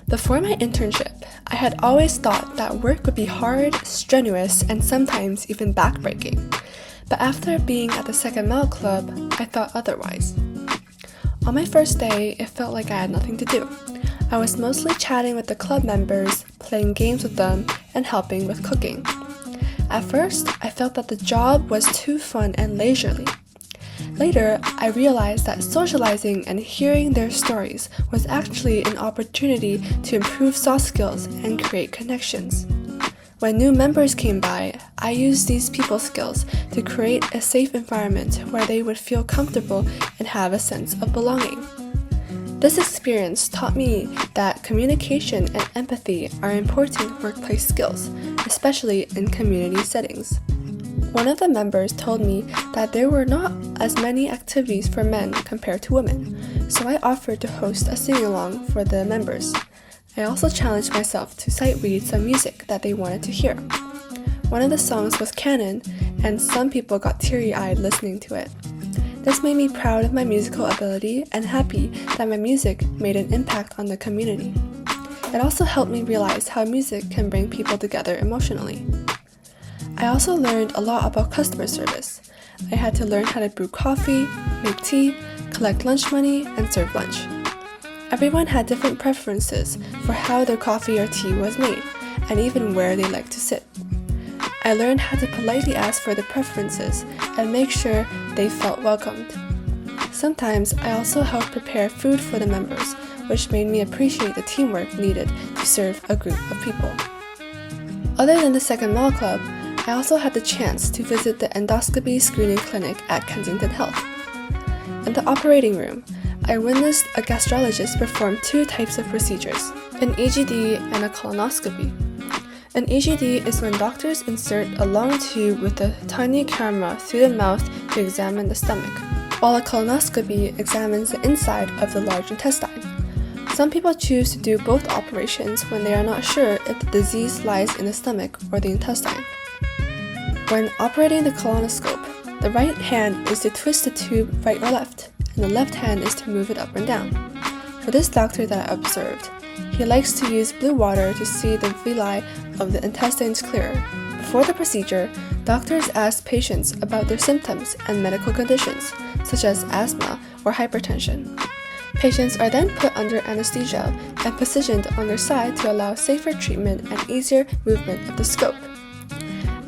Before my internship, I had always thought that work would be hard, strenuous, and sometimes even backbreaking. But after being at the Second Mile Club, I thought otherwise. On my first day, it felt like I had nothing to do. I was mostly chatting with the club members, playing games with them, and helping with cooking. At first, I felt that the job was too fun and leisurely. Later, I realized that socializing and hearing their stories was actually an opportunity to improve soft skills and create connections. When new members came by, I used these people skills to create a safe environment where they would feel comfortable and have a sense of belonging. This experience taught me that communication and empathy are important workplace skills, especially in community settings. One of the members told me that there were not as many activities for men compared to women, so I offered to host a sing-along for the members. I also challenged myself to sight read some music that they wanted to hear. One of the songs was canon, and some people got teary-eyed listening to it. This made me proud of my musical ability and happy that my music made an impact on the community. It also helped me realize how music can bring people together emotionally. I also learned a lot about customer service. I had to learn how to brew coffee, make tea, collect lunch money, and serve lunch. Everyone had different preferences for how their coffee or tea was made, and even where they liked to sit. I learned how to politely ask for their preferences and make sure they felt welcomed. Sometimes I also helped prepare food for the members, which made me appreciate the teamwork needed to serve a group of people. Other than the Second Mile Club, I also had the chance to visit the endoscopy screening clinic at Kensington Health. In the operating room, I witnessed a gastrologist perform two types of procedures, an EGD and a colonoscopy. An EGD is when doctors insert a long tube with a tiny camera through the mouth to examine the stomach, while a colonoscopy examines the inside of the large intestine. Some people choose to do both operations when they are not sure if the disease lies in the stomach or the intestine. When operating the colonoscope, the right hand is to twist the tube right or left, and the left hand is to move it up and down. For this doctor that I observed, he likes to use blue water to see the villi of the intestines clearer. Before the procedure, doctors ask patients about their symptoms and medical conditions, such as asthma or hypertension. Patients are then put under anesthesia and positioned on their side to allow safer treatment and easier movement of the scope.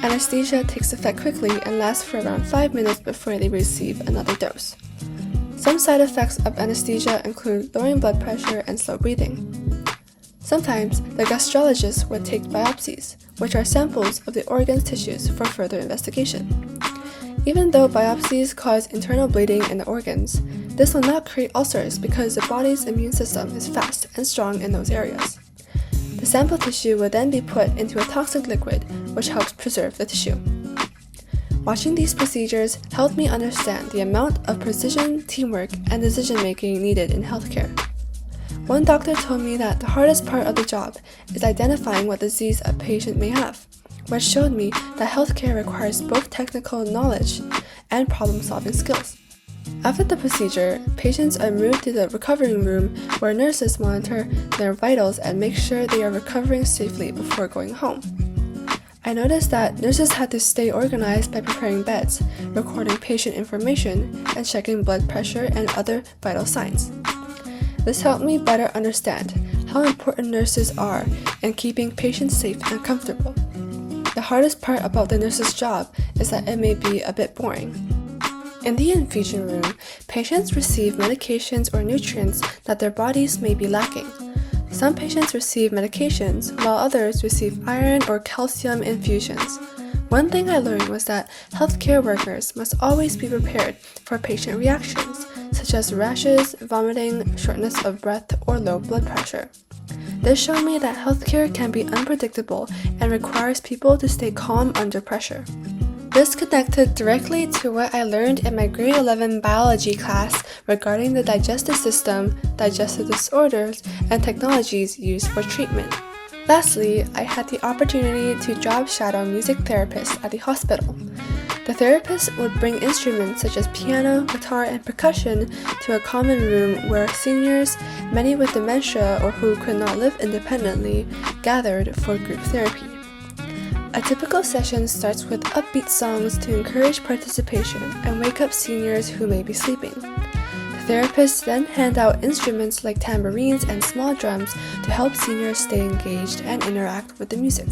Anesthesia takes effect quickly and lasts for around 5 minutes before they receive another dose. Some side effects of anesthesia include lowering blood pressure and slow breathing. Sometimes, the gastrologist would take biopsies, which are samples of the organ's tissues for further investigation. Even though biopsies cause internal bleeding in the organs, this will not create ulcers because the body's immune system is fast and strong in those areas. The sample tissue will then be put into a toxic liquid, which helps preserve the tissue. Watching these procedures helped me understand the amount of precision, teamwork, and decision-making needed in healthcare. One doctor told me that the hardest part of the job is identifying what disease a patient may have, which showed me that healthcare requires both technical knowledge and problem-solving skills. After the procedure, patients are moved to the recovery room where nurses monitor their vitals and make sure they are recovering safely before going home. I noticed that nurses had to stay organized by preparing beds, recording patient information, and checking blood pressure and other vital signs. This helped me better understand how important nurses are in keeping patients safe and comfortable. The hardest part about the nurse's job is that it may be a bit boring. In the infusion room, patients receive medications or nutrients that their bodies may be lacking. Some patients receive medications, while others receive iron or calcium infusions. One thing I learned was that healthcare workers must always be prepared for patient reactions, such as rashes, vomiting, shortness of breath, or low blood pressure. This showed me that healthcare can be unpredictable and requires people to stay calm under pressure. This connected directly to what I learned in my grade 11 biology class regarding the digestive system, digestive disorders, and technologies used for treatment. Lastly, I had the opportunity to job shadow music therapists at the hospital. The therapist would bring instruments such as piano, guitar, and percussion to a common room where seniors, many with dementia or who could not live independently, gathered for group therapy. A typical session starts with upbeat songs to encourage participation and wake up seniors who may be sleeping. The therapists then hand out instruments like tambourines and small drums to help seniors stay engaged and interact with the music.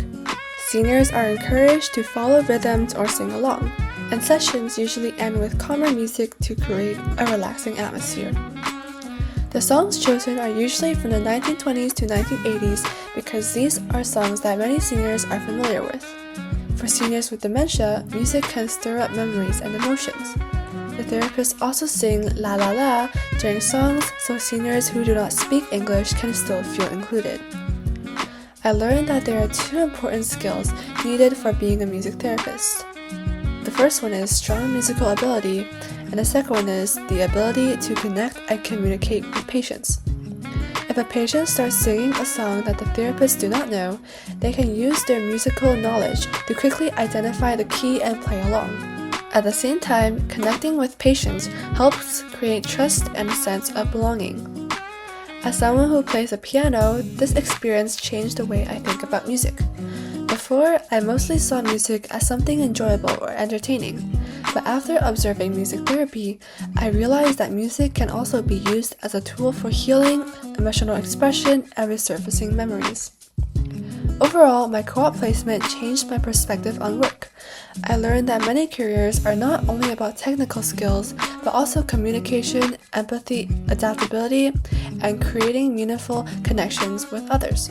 Seniors are encouraged to follow rhythms or sing along, and sessions usually end with calmer music to create a relaxing atmosphere. The songs chosen are usually from the 1920s to 1980s because these are songs that many seniors are familiar with. For seniors with dementia, music can stir up memories and emotions. The therapists also sing La La La during songs so seniors who do not speak English can still feel included. I learned that there are two important skills needed for being a music therapist. The first one is strong musical ability, and the second one is the ability to connect and communicate with patients. If a patient starts singing a song that the therapists do not know, they can use their musical knowledge to quickly identify the key and play along. At the same time, connecting with patients helps create trust and a sense of belonging. As someone who plays the piano, this experience changed the way I think about music. Before, I mostly saw music as something enjoyable or entertaining, but after observing music therapy, I realized that music can also be used as a tool for healing, emotional expression, and resurfacing memories. Overall, my co-op placement changed my perspective on work. I learned that many careers are not only about technical skills, but also communication, empathy, adaptability, and creating meaningful connections with others.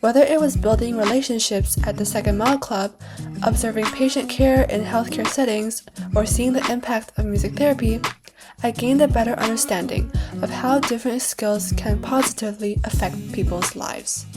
Whether it was building relationships at the Second Mile Club, observing patient care in healthcare settings, or seeing the impact of music therapy, I gained a better understanding of how different skills can positively affect people's lives.